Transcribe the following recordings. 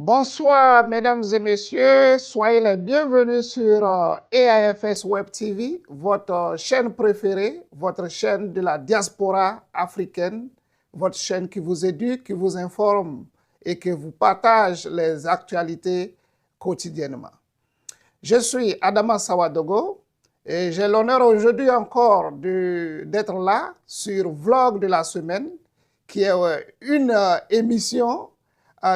Bonsoir, mesdames et messieurs. Soyez les bienvenus sur EAFS Web TV, votre chaîne préférée, votre chaîne de la diaspora africaine, votre chaîne qui vous éduque, qui vous informe et qui vous partage les actualités quotidiennement. Je suis Adama Sawadogo et j'ai l'honneur aujourd'hui encore d'être là sur Vlog de la semaine, qui est une émission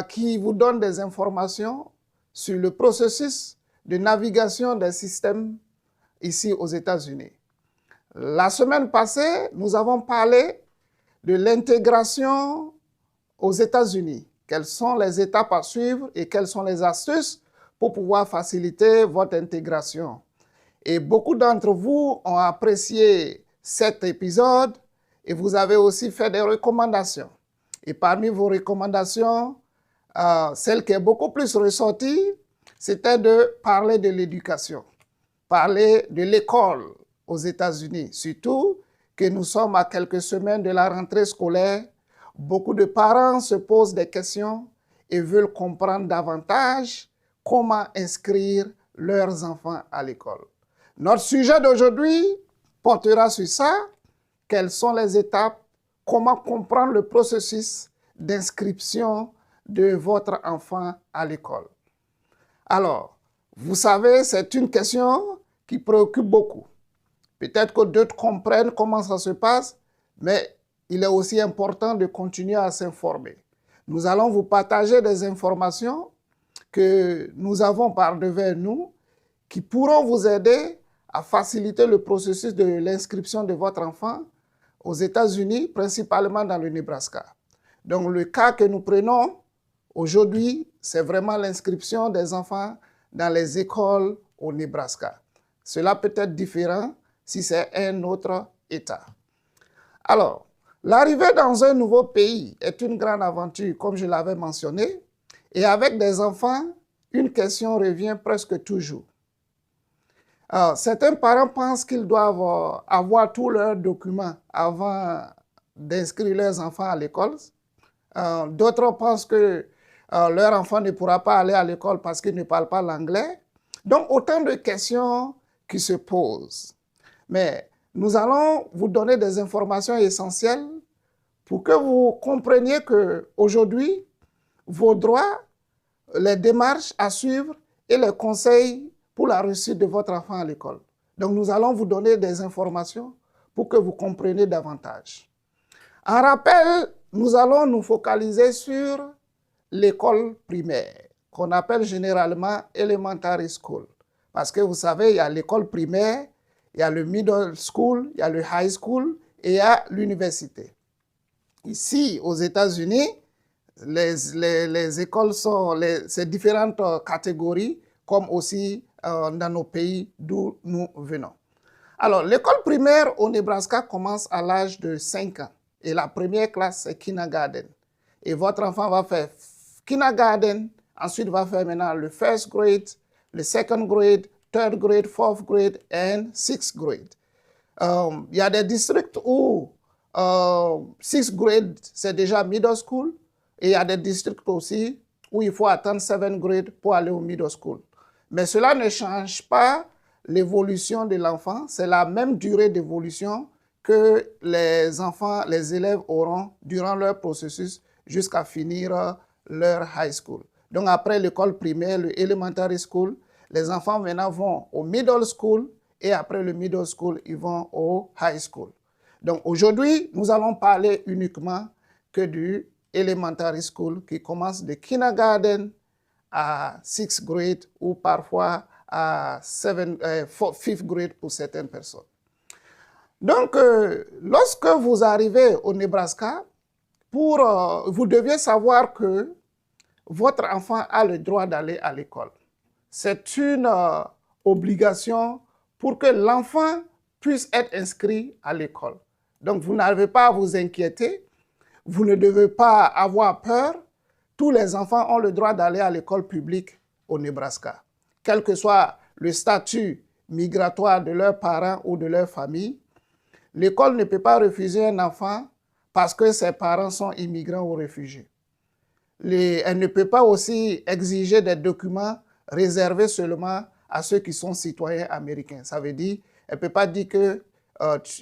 qui vous donne des informations sur le processus de navigation des systèmes ici aux États-Unis. La semaine passée, nous avons parlé de l'intégration aux États-Unis. Quelles sont les étapes à suivre et quelles sont les astuces pour pouvoir faciliter votre intégration. Et beaucoup d'entre vous ont apprécié cet épisode et vous avez aussi fait des recommandations. Et parmi vos recommandations, celle qui est beaucoup plus ressortie, c'était de parler de l'éducation, parler de l'école aux États-Unis. Surtout que nous sommes à quelques semaines de la rentrée scolaire. Beaucoup de parents se posent des questions et veulent comprendre davantage comment inscrire leurs enfants à l'école. Notre sujet d'aujourd'hui portera sur ça. Quelles sont les étapes? Comment comprendre le processus d'inscription de votre enfant à l'école? Alors, vous savez, c'est une question qui préoccupe beaucoup. Peut-être que d'autres comprennent comment ça se passe, mais il est aussi important de continuer à s'informer. Nous allons vous partager des informations que nous avons par devers nous qui pourront vous aider à faciliter le processus de l'inscription de votre enfant aux États-Unis, principalement dans le Nebraska. Donc, le cas que nous prenons aujourd'hui, c'est vraiment l'inscription des enfants dans les écoles au Nebraska. Cela peut être différent si c'est un autre État. Alors, l'arrivée dans un nouveau pays est une grande aventure, comme je l'avais mentionné, et avec des enfants, une question revient presque toujours. Alors, certains parents pensent qu'ils doivent avoir tous leurs documents avant d'inscrire leurs enfants à l'école. D'autres pensent que leur enfant ne pourra pas aller à l'école parce qu'il ne parle pas l'anglais. Donc, autant de questions qui se posent. Mais nous allons vous donner des informations essentielles pour que vous compreniez qu'aujourd'hui, vos droits, les démarches à suivre et les conseils pour la réussite de votre enfant à l'école. Donc, nous allons vous donner des informations pour que vous compreniez davantage. En rappel, nous allons nous focaliser sur l'école primaire, qu'on appelle généralement elementary school. Parce que vous savez, il y a l'école primaire, il y a le middle school, il y a le high school et il y a l'université. Ici, aux États-Unis, les écoles sont ces différentes catégories, comme aussi dans nos pays d'où nous venons. Alors, l'école primaire au Nebraska commence à l'âge de 5 ans. Et la première classe, c'est kindergarten. Et votre enfant va faire kindergarten, ensuite va faire maintenant le first grade, le second grade, third grade, fourth grade and sixth grade. Il y a des districts où sixth grade, c'est déjà middle school. Et il y a des districts aussi où il faut attendre seventh grade pour aller au middle school. Mais cela ne change pas l'évolution de l'enfant. C'est la même durée d'évolution que les enfants, les élèves auront durant leur processus jusqu'à finir leur high school. Donc après l'école primaire, le elementary school, les enfants maintenant vont au middle school et après le middle school, ils vont au high school. Donc aujourd'hui, nous allons parler uniquement que du elementary school qui commence de kindergarten à 6th grade ou parfois à 5th grade pour certaines personnes. Donc, lorsque vous arrivez au Nebraska, vous deviez savoir que votre enfant a le droit d'aller à l'école. C'est une obligation pour que l'enfant puisse être inscrit à l'école. Donc, vous n'avez pas à vous inquiéter, vous ne devez pas avoir peur. Tous les enfants ont le droit d'aller à l'école publique au Nebraska, quel que soit le statut migratoire de leurs parents ou de leur famille. L'école ne peut pas refuser un enfant parce que ses parents sont immigrants ou réfugiés. elle ne peut pas aussi exiger des documents réservés seulement à ceux qui sont citoyens américains. Ça veut dire, elle ne peut pas dire que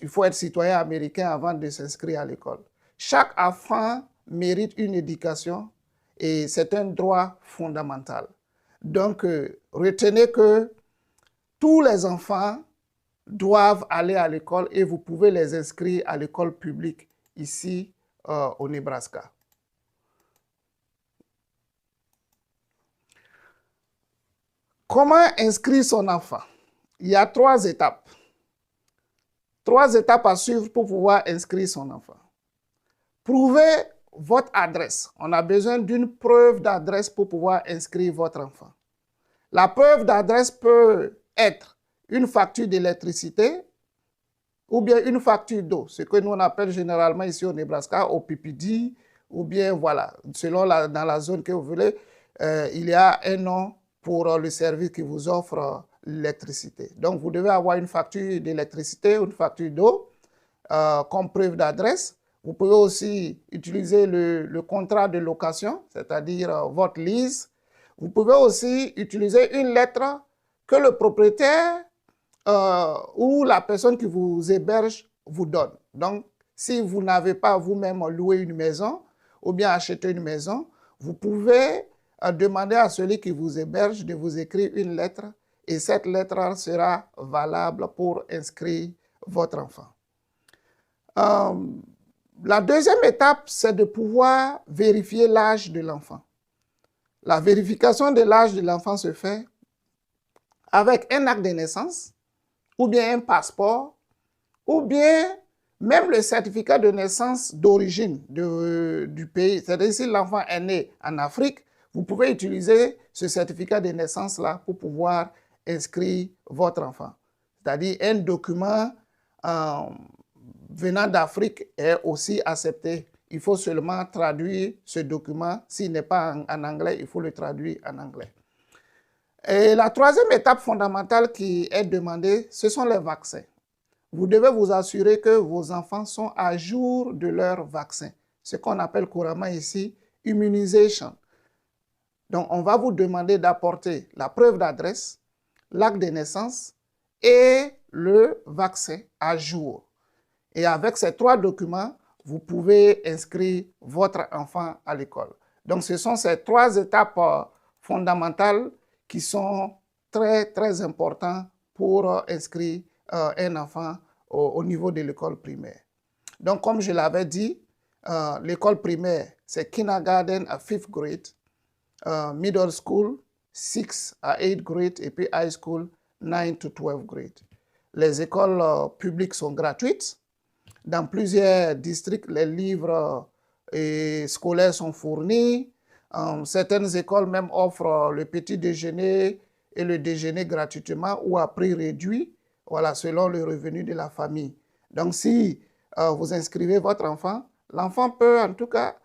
il faut être citoyen américain avant de s'inscrire à l'école. Chaque enfant mérite une éducation et c'est un droit fondamental. Donc, retenez que tous les enfants doivent aller à l'école et vous pouvez les inscrire à l'école publique ici au Nebraska. Comment inscrire son enfant? Il y a 3 étapes. 3 étapes à suivre pour pouvoir inscrire son enfant. Prouvez votre adresse. On a besoin d'une preuve d'adresse pour pouvoir inscrire votre enfant. La preuve d'adresse peut être une facture d'électricité ou bien une facture d'eau, ce que nous on appelle généralement ici au Nebraska au PPD, ou bien voilà, selon dans la zone que vous voulez, il y a un nom pour le service qui vous offre l'électricité. Donc, vous devez avoir une facture d'électricité ou une facture d'eau comme preuve d'adresse. Vous pouvez aussi utiliser le contrat de location, c'est-à-dire votre lease. Vous pouvez aussi utiliser une lettre que le propriétaire ou la personne qui vous héberge vous donne. Donc, si vous n'avez pas vous-même loué une maison ou bien acheté une maison, vous pouvez demander à celui qui vous héberge de vous écrire une lettre et cette lettre sera valable pour inscrire votre enfant. La deuxième étape, c'est de pouvoir vérifier l'âge de l'enfant. La vérification de l'âge de l'enfant se fait avec un acte de naissance, ou bien un passeport, ou bien même le certificat de naissance d'origine du pays. C'est-à-dire si l'enfant est né en Afrique, vous pouvez utiliser ce certificat de naissance-là pour pouvoir inscrire votre enfant. C'est-à-dire un document venant d'Afrique est aussi accepté. Il faut seulement traduire ce document. S'il n'est pas en anglais, il faut le traduire en anglais. Et la troisième étape fondamentale qui est demandée, ce sont les vaccins. Vous devez vous assurer que vos enfants sont à jour de leur vaccin, ce qu'on appelle couramment ici immunisation. Donc, on va vous demander d'apporter la preuve d'adresse, l'acte de naissance et le vaccin à jour. Et avec ces 3 documents, vous pouvez inscrire votre enfant à l'école. Donc, ce sont ces 3 étapes fondamentales qui sont très, très importantes pour inscrire un enfant au niveau de l'école primaire. Donc, comme je l'avais dit, l'école primaire, c'est kindergarten à 5th grade, middle school, 6 à 8th grade, et puis high school, 9 to 12th grade. Les écoles publiques sont gratuites. Dans plusieurs districts, les livres scolaires sont fournis. Certaines écoles même offrent le petit déjeuner et le déjeuner gratuitement ou à prix réduit, voilà, selon le revenu de la famille. Donc, si vous inscrivez votre enfant, l'enfant peut en tout cas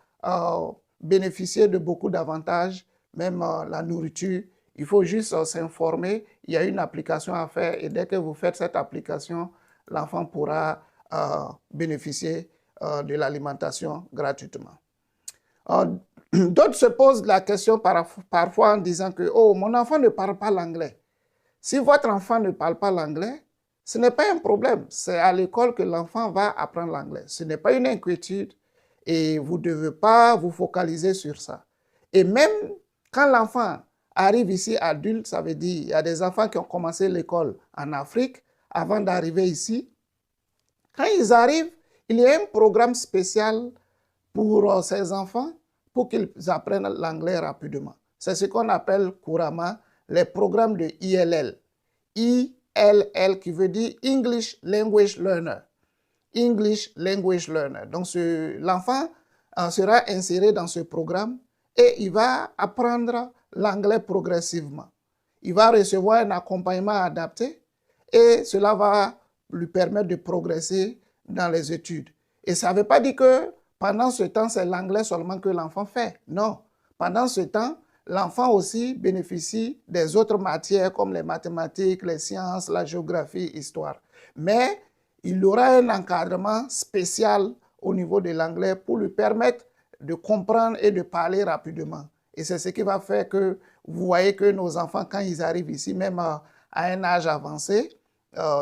bénéficier de beaucoup d'avantages, même la nourriture. Il faut juste s'informer. Il y a une application à faire et dès que vous faites cette application, l'enfant pourra bénéficier de l'alimentation gratuitement. D'autres se posent la question parfois en disant que « Oh, mon enfant ne parle pas l'anglais ». Si votre enfant ne parle pas l'anglais, ce n'est pas un problème. C'est à l'école que l'enfant va apprendre l'anglais. Ce n'est pas une inquiétude et vous ne devez pas vous focaliser sur ça. Et même quand l'enfant arrive ici adulte, ça veut dire qu'il y a des enfants qui ont commencé l'école en Afrique avant d'arriver ici. Quand ils arrivent, il y a un programme spécial pour ces enfants pour qu'ils apprennent l'anglais rapidement. C'est ce qu'on appelle couramment les programmes de ILL. ILL qui veut dire English Language Learner. English Language Learner. Donc l'enfant sera inséré dans ce programme et il va apprendre l'anglais progressivement. Il va recevoir un accompagnement adapté et cela va lui permettre de progresser dans les études. Et ça ne veut pas dire que pendant ce temps, c'est l'anglais seulement que l'enfant fait. Non. Pendant ce temps, l'enfant aussi bénéficie des autres matières comme les mathématiques, les sciences, la géographie, l'histoire. Mais il aura un encadrement spécial au niveau de l'anglais pour lui permettre de comprendre et de parler rapidement. Et c'est ce qui va faire que vous voyez que nos enfants, quand ils arrivent ici, même à un âge avancé,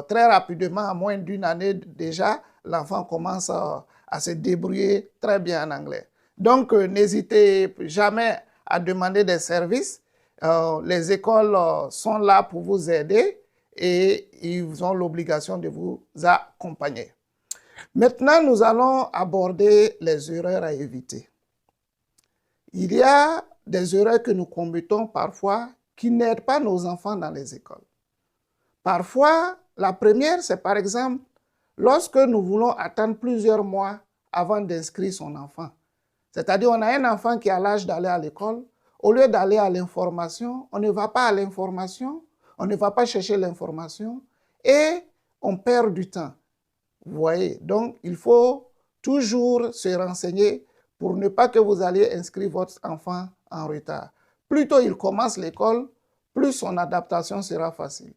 très rapidement, à moins d'une année déjà, l'enfant commence à se débrouiller très bien en anglais. Donc, n'hésitez jamais à demander des services. Les écoles sont là pour vous aider et ils ont l'obligation de vous accompagner. Maintenant, nous allons aborder les erreurs à éviter. Il y a des erreurs que nous commettons parfois qui n'aident pas nos enfants dans les écoles. Parfois, la première, c'est par exemple, lorsque nous voulons attendre plusieurs mois avant d'inscrire son enfant. C'est-à-dire, on a un enfant qui a l'âge d'aller à l'école. Au lieu d'aller à l'information, on ne va pas à l'information, on ne va pas chercher l'information et on perd du temps. Vous voyez, donc il faut toujours se renseigner pour ne pas que vous alliez inscrire votre enfant en retard. Plus tôt il commence l'école, plus son adaptation sera facile.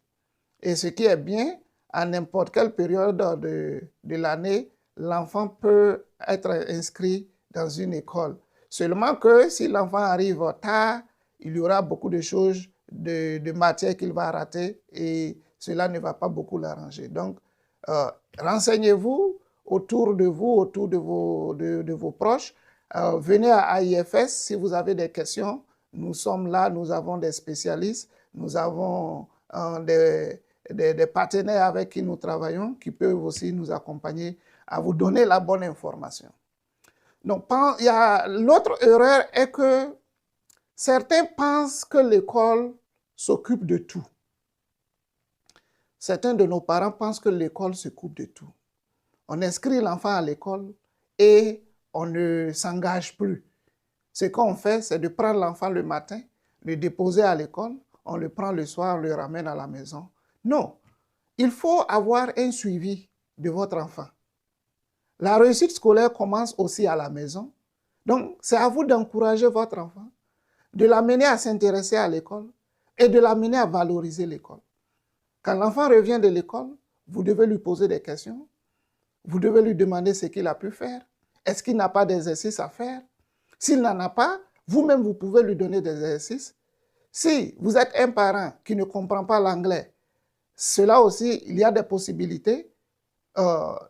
Et ce qui est bien, à n'importe quelle période de l'année, l'enfant peut être inscrit dans une école. Seulement que si l'enfant arrive tard, il y aura beaucoup de choses, de matières qu'il va rater et cela ne va pas beaucoup l'arranger. Donc, renseignez-vous autour de vous, autour de vos proches. Venez à AIFS si vous avez des questions. Nous sommes là, nous avons des spécialistes, nous avons des partenaires avec qui nous travaillons qui peuvent aussi nous accompagner à vous donner la bonne information. Donc, l'autre erreur est que certains pensent que l'école s'occupe de tout. Certains de nos parents pensent que l'école s'occupe de tout. On inscrit l'enfant à l'école et on ne s'engage plus. Ce qu'on fait, c'est de prendre l'enfant le matin, le déposer à l'école, on le prend le soir, on le ramène à la maison. Non, il faut avoir un suivi de votre enfant. La réussite scolaire commence aussi à la maison. Donc, c'est à vous d'encourager votre enfant, de l'amener à s'intéresser à l'école et de l'amener à valoriser l'école. Quand l'enfant revient de l'école, vous devez lui poser des questions. Vous devez lui demander ce qu'il a pu faire. Est-ce qu'il n'a pas d'exercice à faire? S'il n'en a pas, vous-même, vous pouvez lui donner des exercices. Si vous êtes un parent qui ne comprend pas l'anglais, cela aussi, il y a des possibilités.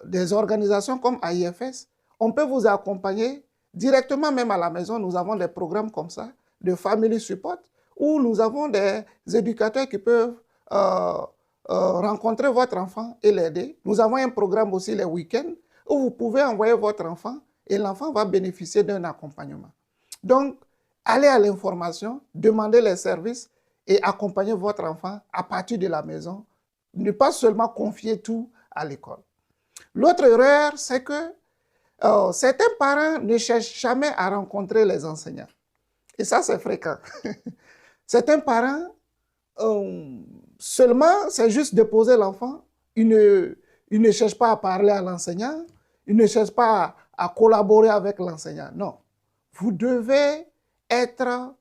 Des organisations comme AIFS, on peut vous accompagner directement même à la maison. Nous avons des programmes comme ça, de family support, où nous avons des éducateurs qui peuvent rencontrer votre enfant et l'aider. Nous avons un programme aussi les week-ends, où vous pouvez envoyer votre enfant et l'enfant va bénéficier d'un accompagnement. Donc, allez à l'information, demandez les services et accompagnez votre enfant à partir de la maison. Ne pas seulement confier tout à l'école. L'autre erreur, c'est que certains parents ne cherchent jamais à rencontrer les enseignants. Et ça, c'est fréquent. Certains parents, seulement, c'est juste déposer l'enfant. Ils ne cherchent pas à parler à l'enseignant. Ils ne cherchent pas à collaborer avec l'enseignant. Non. Vous devez être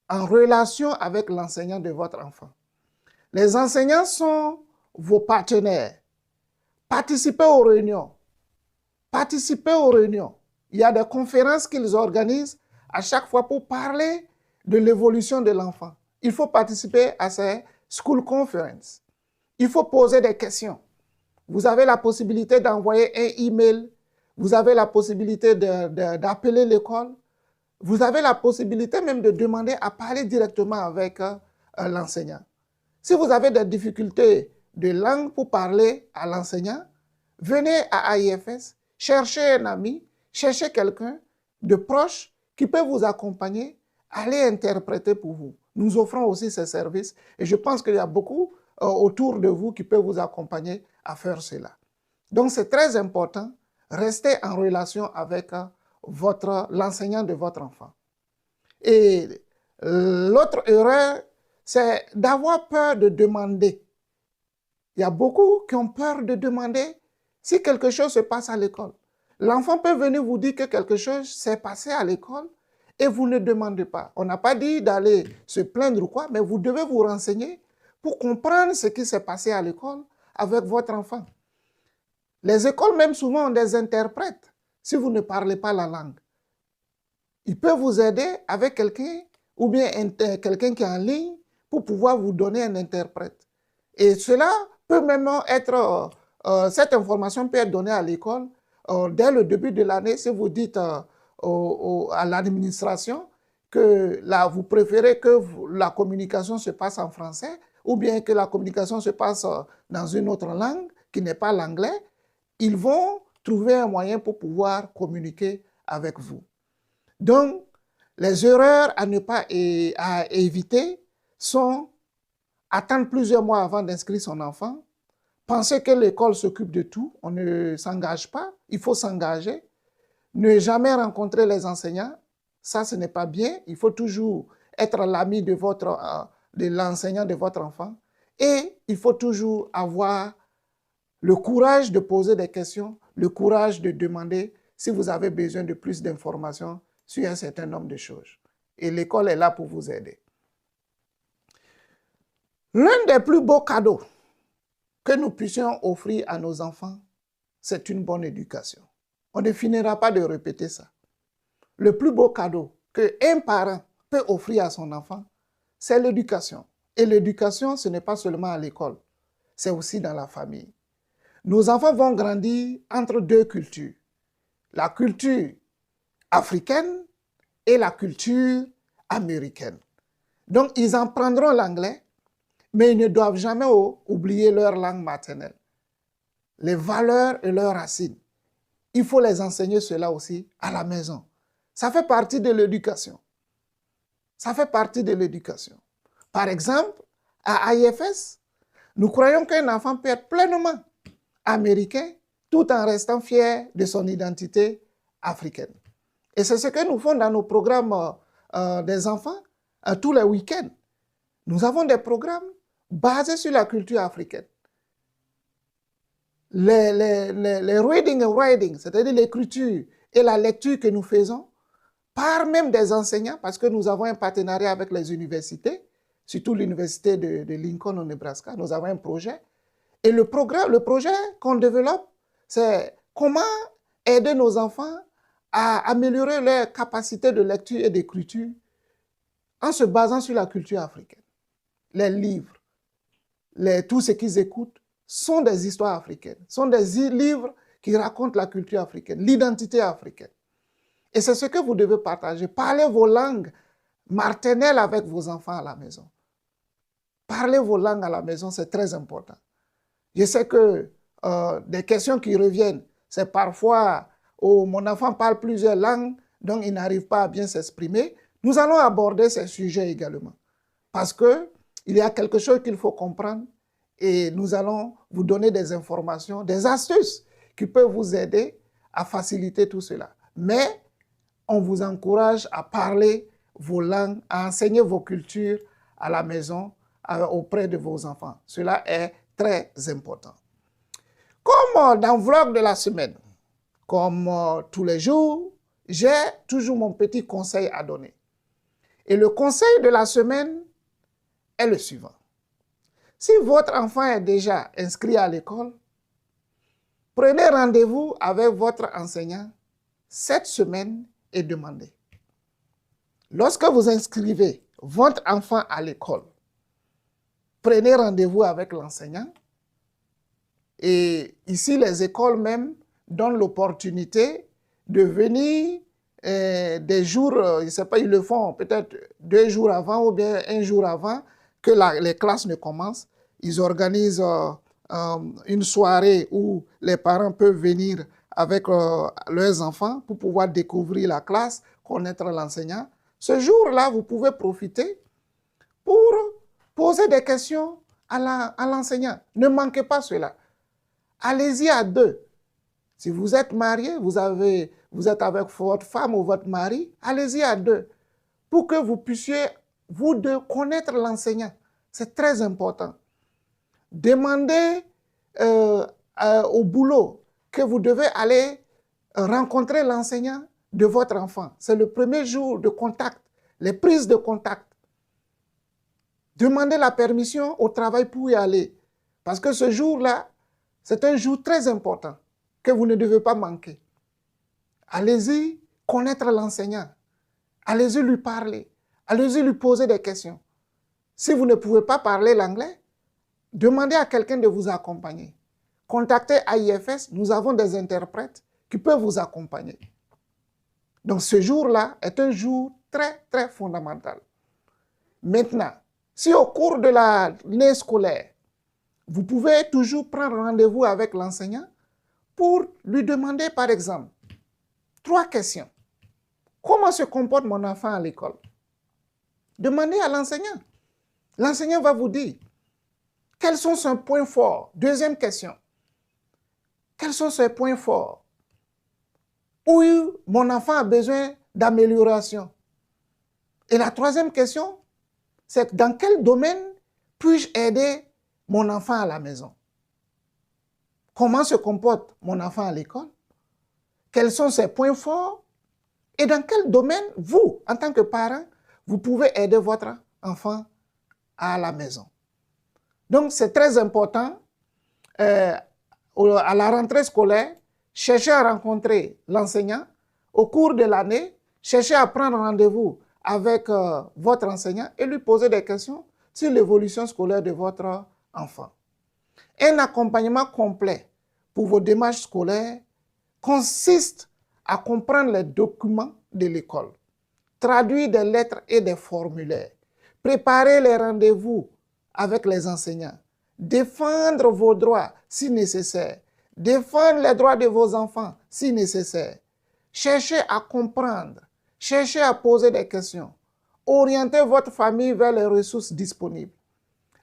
en relation avec l'enseignant de votre enfant. Les enseignants sont vos partenaires. Participez aux réunions. Participez aux réunions. Il y a des conférences qu'ils organisent à chaque fois pour parler de l'évolution de l'enfant. Il faut participer à ces school conferences. Il faut poser des questions. Vous avez la possibilité d'envoyer un email. Vous avez la possibilité d'appeler l'école. Vous avez la possibilité même de demander à parler directement avec l'enseignant. Si vous avez des difficultés de langue pour parler à l'enseignant, venez à AIFS, cherchez un ami, cherchez quelqu'un de proche qui peut vous accompagner, allez interpréter pour vous. Nous offrons aussi ces services et je pense qu'il y a beaucoup autour de vous qui peuvent vous accompagner à faire cela. Donc c'est très important, restez en relation avec l'enseignant de votre enfant. Et l'autre erreur, c'est d'avoir peur de demander. Il y a beaucoup qui ont peur de demander si quelque chose se passe à l'école. L'enfant peut venir vous dire que quelque chose s'est passé à l'école et vous ne demandez pas. On n'a pas dit d'aller se plaindre ou quoi, mais vous devez vous renseigner pour comprendre ce qui s'est passé à l'école avec votre enfant. Les écoles même souvent ont des interprètes si vous ne parlez pas la langue. Il peut vous aider avec quelqu'un ou bien quelqu'un qui est en ligne pour pouvoir vous donner un interprète. Et cela peut même être, cette information peut être donnée à l'école dès le début de l'année. Si vous dites à l'administration que là, vous préférez que la communication se passe en français ou bien que la communication se passe dans une autre langue qui n'est pas l'anglais, ils vont trouver un moyen pour pouvoir communiquer avec vous. Donc, les erreurs à ne pas à éviter sont attendre plusieurs mois avant d'inscrire son enfant, penser que l'école s'occupe de tout, on ne s'engage pas, il faut s'engager, ne jamais rencontrer les enseignants, ça ce n'est pas bien, il faut toujours être l'ami de l'enseignant de votre enfant et il faut toujours avoir le courage de poser des questions, le courage de demander si vous avez besoin de plus d'informations sur un certain nombre de choses. Et l'école est là pour vous aider. L'un des plus beaux cadeaux que nous puissions offrir à nos enfants, c'est une bonne éducation. On ne finira pas de répéter ça. Le plus beau cadeau qu'un parent peut offrir à son enfant, c'est l'éducation. Et l'éducation, ce n'est pas seulement à l'école, c'est aussi dans la famille. Nos enfants vont grandir entre deux cultures. La culture africaine et la culture américaine. Donc, ils apprendront l'anglais, mais ils ne doivent jamais oublier leur langue maternelle. Les valeurs et leurs racines. Il faut les enseigner cela aussi à la maison. Ça fait partie de l'éducation. Ça fait partie de l'éducation. Par exemple, à IFS, nous croyons qu'un enfant peut être pleinement américain tout en restant fier de son identité africaine. Et c'est ce que nous faisons dans nos programmes des enfants tous les week-ends. Nous avons des programmes basés sur la culture africaine. Les reading and writing, c'est-à-dire l'écriture et la lecture que nous faisons, par même des enseignants, parce que nous avons un partenariat avec les universités, surtout l'université de Lincoln au Nebraska, nous avons un projet. Et le projet qu'on développe, c'est comment aider nos enfants à améliorer leur capacité de lecture et d'écriture en se basant sur la culture africaine. Les livres, tout ce qu'ils écoutent sont des histoires africaines, sont des livres qui racontent la culture africaine, l'identité africaine. Et c'est ce que vous devez partager. Parlez vos langues maternelles avec vos enfants à la maison. Parlez vos langues à la maison, c'est très important. Je sais que des questions qui reviennent, c'est parfois oh, mon enfant parle plusieurs langues, donc il n'arrive pas à bien s'exprimer. Nous allons aborder ces sujets également. Parce qu'il y a quelque chose qu'il faut comprendre et nous allons vous donner des informations, des astuces qui peuvent vous aider à faciliter tout cela. Mais on vous encourage à parler vos langues, à enseigner vos cultures à la maison auprès de vos enfants. Cela est très important. Comme dans le vlog de la semaine, comme tous les jours, j'ai toujours mon petit conseil à donner. Et le conseil de la semaine est le suivant. Si votre enfant est déjà inscrit à l'école, prenez rendez-vous avec votre enseignant cette semaine et demandez. Lorsque vous inscrivez votre enfant à l'école, prenez rendez-vous avec l'enseignant. Et ici, les écoles même donnent l'opportunité de venir des jours, je ne sais pas, ils le font peut-être 2 jours avant ou bien 1 jour avant que les classes ne commencent. Ils organisent une soirée où les parents peuvent venir avec leurs enfants pour pouvoir découvrir la classe, connaître l'enseignant. Ce jour-là, vous pouvez profiter pour poser des questions à l'enseignant. Ne manquez pas cela. Allez-y à 2. Si vous êtes marié, vous êtes avec votre femme ou votre mari, allez-y à 2 pour que vous puissiez, vous deux, connaître l'enseignant. C'est très important. Demandez au boulot que vous devez aller rencontrer l'enseignant de votre enfant. C'est le premier jour de contact, les prises de contact. Demandez la permission au travail pour y aller. Parce que ce jour-là, c'est un jour très important que vous ne devez pas manquer. Allez-y, connaître l'enseignant. Allez-y lui parler. Allez-y lui poser des questions. Si vous ne pouvez pas parler l'anglais, demandez à quelqu'un de vous accompagner. Contactez AIFS, nous avons des interprètes qui peuvent vous accompagner. Donc ce jour-là est un jour très, très fondamental. Maintenant, si au cours de l'année scolaire, vous pouvez toujours prendre rendez-vous avec l'enseignant pour lui demander, par exemple, 3 questions. Comment se comporte mon enfant à l'école? Demandez à l'enseignant. L'enseignant va vous dire quels sont ses points forts. Deuxième question. Quels sont ses points forts? Où mon enfant a besoin d'amélioration? Et la troisième question, c'est dans quel domaine puis-je aider mon enfant à la maison? Comment se comporte mon enfant à l'école? Quels sont ses points forts? Et dans quel domaine, vous, en tant que parent, vous pouvez aider votre enfant à la maison? Donc, c'est très important, à la rentrée scolaire, cherchez à rencontrer l'enseignant. Au cours de l'année, cherchez à prendre rendez-vous avec votre enseignant et lui poser des questions sur l'évolution scolaire de votre enfant. Un accompagnement complet pour vos démarches scolaires consiste à comprendre les documents de l'école, traduire des lettres et des formulaires, préparer les rendez-vous avec les enseignants, défendre vos droits si nécessaire, défendre les droits de vos enfants si nécessaire, chercher à comprendre, chercher à poser des questions, orienter votre famille vers les ressources disponibles.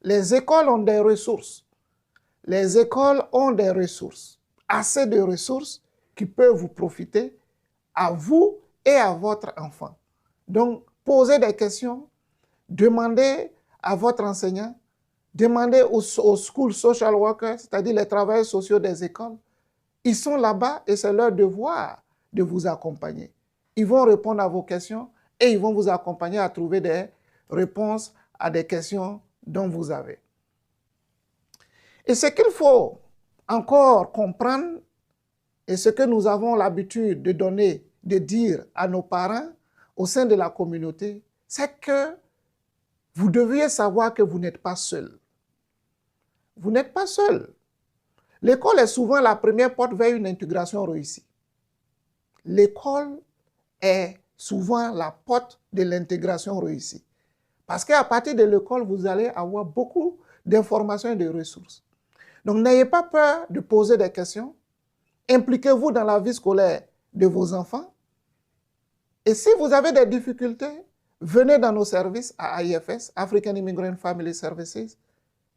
Les écoles ont des ressources. Les écoles ont des ressources, assez de ressources qui peuvent vous profiter à vous et à votre enfant. Donc, posez des questions, demandez à votre enseignant, demandez aux school social workers, c'est-à-dire les travailleurs sociaux des écoles. Ils sont là-bas et c'est leur devoir de vous accompagner. Ils vont répondre à vos questions et ils vont vous accompagner à trouver des réponses à des questions dont vous avez. Et ce qu'il faut encore comprendre, et ce que nous avons l'habitude de donner, de dire à nos parents au sein de la communauté, c'est que vous devriez savoir que vous n'êtes pas seul. Vous n'êtes pas seul. L'école est souvent la première porte vers une intégration réussie. L'école est souvent la porte de l'intégration réussie. Parce qu'à partir de l'école, vous allez avoir beaucoup d'informations et de ressources. Donc, n'ayez pas peur de poser des questions. Impliquez-vous dans la vie scolaire de vos enfants. Et si vous avez des difficultés, venez dans nos services à AIFS, African Immigrant Family Services.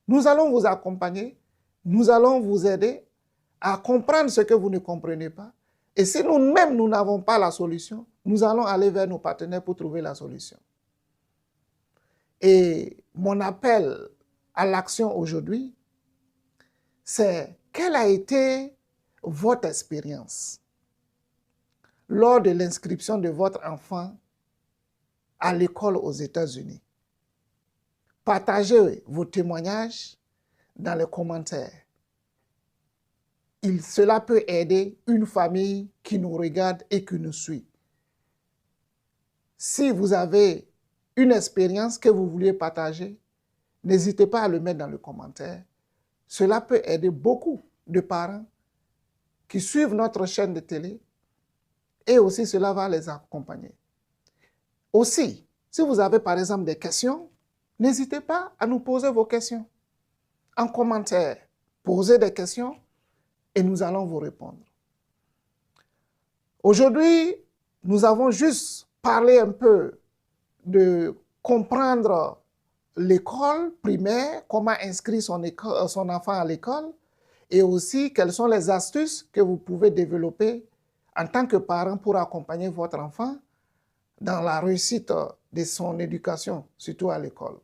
Nous allons vous accompagner, nous allons vous aider à comprendre ce que vous ne comprenez pas. Et si nous-mêmes, nous n'avons pas la solution, nous allons aller vers nos partenaires pour trouver la solution. Et mon appel à l'action aujourd'hui, c'est quelle a été votre expérience lors de l'inscription de votre enfant à l'école aux États-Unis? Partagez vos témoignages dans les commentaires. Cela peut aider une famille qui nous regarde et qui nous suit. Si vous avez une expérience que vous vouliez partager, n'hésitez pas à le mettre dans le commentaire. Cela peut aider beaucoup de parents qui suivent notre chaîne de télé et aussi cela va les accompagner. Aussi, si vous avez par exemple des questions, n'hésitez pas à nous poser vos questions en commentaire. Posez des questions et nous allons vous répondre. Aujourd'hui, nous avons juste parlé un peu de comprendre l'école primaire, comment inscrire son enfant à l'école et aussi quelles sont les astuces que vous pouvez développer en tant que parent pour accompagner votre enfant dans la réussite de son éducation, surtout à l'école.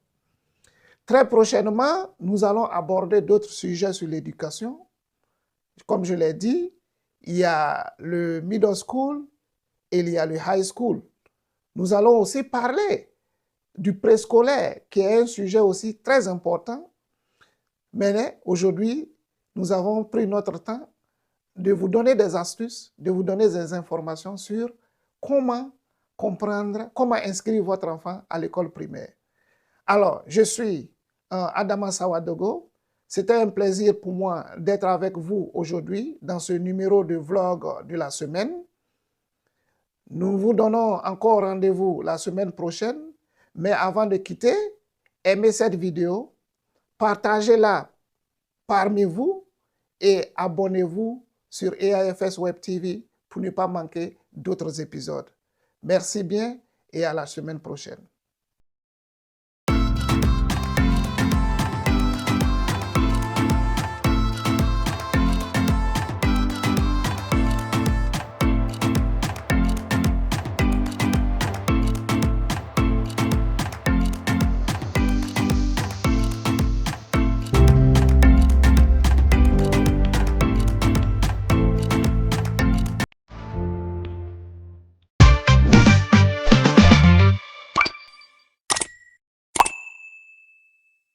Très prochainement, nous allons aborder d'autres sujets sur l'éducation. Comme je l'ai dit, il y a le middle school et il y a le high school. Nous allons aussi parler du préscolaire, qui est un sujet aussi très important. Mais aujourd'hui, nous avons pris notre temps de vous donner des astuces, de vous donner des informations sur comment comprendre comment inscrire votre enfant à l'école primaire. Alors, je suis Adama Sawadogo. C'était un plaisir pour moi d'être avec vous aujourd'hui dans ce numéro de vlog de la semaine. Nous vous donnons encore rendez-vous la semaine prochaine. Mais avant de quitter, aimez cette vidéo, partagez-la parmi vous et abonnez-vous sur EAFS Web TV pour ne pas manquer d'autres épisodes. Merci bien et à la semaine prochaine.